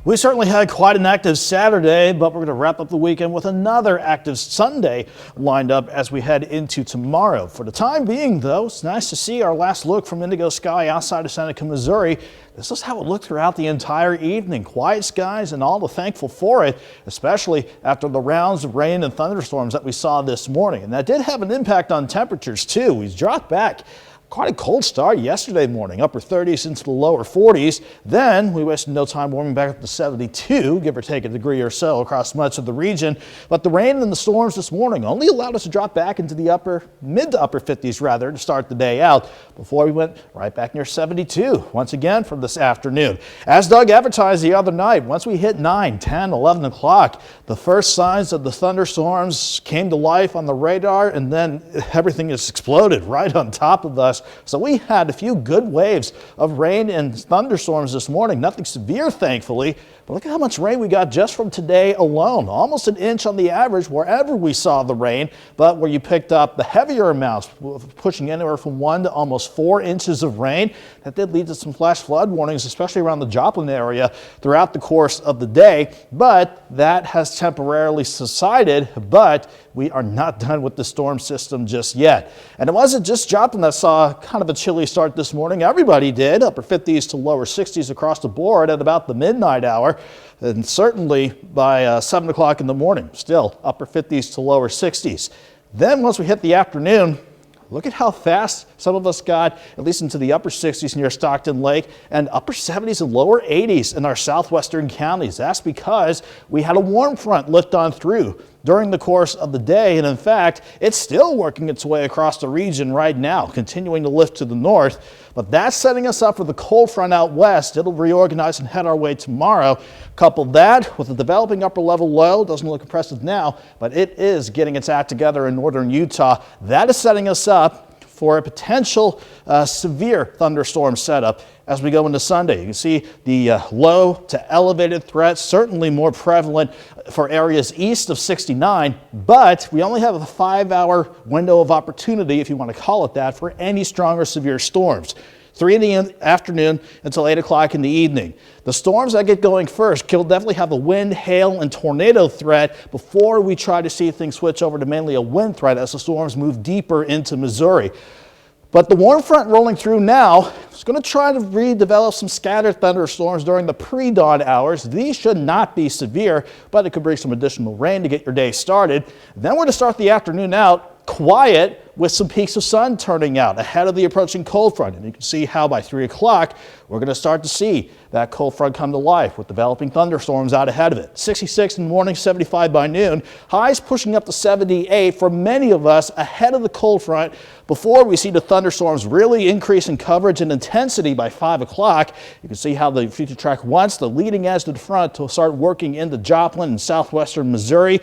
We certainly had quite an active Saturday, but we're going to wrap up the weekend with another active Sunday lined up as we head into tomorrow. For the time being, though, it's nice to see our last look from indigo sky outside of Seneca, Missouri. This is how it looked throughout the entire evening. Quiet skies and all the thankful for it, especially after the rounds of rain and thunderstorms that we saw this morning. And that did have an impact on temperatures, too. We dropped back. Quite a cold start yesterday morning, upper 30s into the lower 40s. Then we wasted no time warming back up to 72, give or take a degree or so across much of the region. But the rain and the storms this morning only allowed us to drop back into the mid to upper 50s rather to start the day out before we went right back near 72 once again for this afternoon. As Doug advertised the other night, once we hit 9, 10, 11 o'clock, the first signs of the thunderstorms came to life on the radar, and then everything just exploded right on top of us. So we had a few good waves of rain and thunderstorms this morning. Nothing severe, thankfully, but look at how much rain we got just from today alone. Almost an inch on the average wherever we saw the rain, but where you picked up the heavier amounts, pushing anywhere from 1 to almost 4 inches of rain. That did lead to some flash flood warnings, especially around the Joplin area throughout the course of the day, but that has temporarily subsided, but we are not done with the storm system just yet. And it wasn't just Joplin that saw kind of a chilly start this morning. Everybody did, upper 50s to lower 60s across the board at about the midnight hour. And certainly by 7 o'clock in the morning, still upper 50s to lower 60s. Then once we hit the afternoon, look at how fast some of us got, at least into the upper 60s near Stockton Lake, and upper 70s and lower 80s in our southwestern counties. That's because we had a warm front lift on through during the course of the day, and in fact, it's still working its way across the region right now, continuing to lift to the north. But that's setting us up for the cold front out west. It'll reorganize and head our way tomorrow. Couple that with a developing upper level low. Doesn't look impressive now, but it is getting its act together in northern Utah. That is setting us up for a potential severe thunderstorm setup as we go into Sunday. You can see the low to elevated threats, certainly more prevalent for areas east of 69, but we only have a 5-hour window of opportunity, if you want to call it that, for any stronger severe storms. 3 in the afternoon until 8 o'clock in the evening. The storms that get going first will definitely have a wind, hail, and tornado threat before we try to see things switch over to mainly a wind threat as the storms move deeper into Missouri. But the warm front rolling through now is going to try to redevelop some scattered thunderstorms during the pre-dawn hours. These should not be severe, but it could bring some additional rain to get your day started. Then we're going to start the afternoon out quiet with some peaks of sun turning out ahead of the approaching cold front. And you can see how by 3 o'clock, we're going to start to see that cold front come to life with developing thunderstorms out ahead of it. 66 in the morning, 75 by noon. Highs pushing up to 78 for many of us ahead of the cold front before we see the thunderstorms really increase in coverage and intensity by 5 o'clock. You can see how the future track wants the leading edge to the front to start working into Joplin and southwestern Missouri.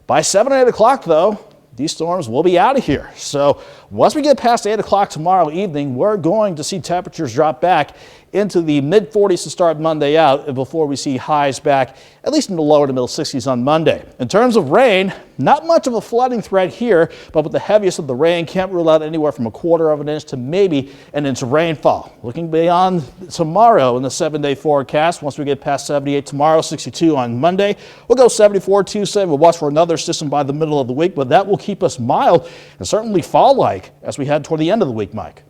By 7 or 8 o'clock, though, these storms will be out of here. So once we get past 8 o'clock tomorrow evening, we're going to see temperatures drop back into the mid 40s to start Monday out before we see highs back at least in the lower to middle 60s on Monday. In terms of rain, not much of a flooding threat here, but with the heaviest of the rain, can't rule out anywhere from 1/4 of an inch to maybe an inch of rainfall. Looking beyond tomorrow in the 7-day forecast, once we get past 78 tomorrow, 62 on Monday, we'll go 74 Tuesday. We'll watch for another system by the middle of the week, but that will keep us mild and certainly fall-like as we head toward the end of the week, Mike.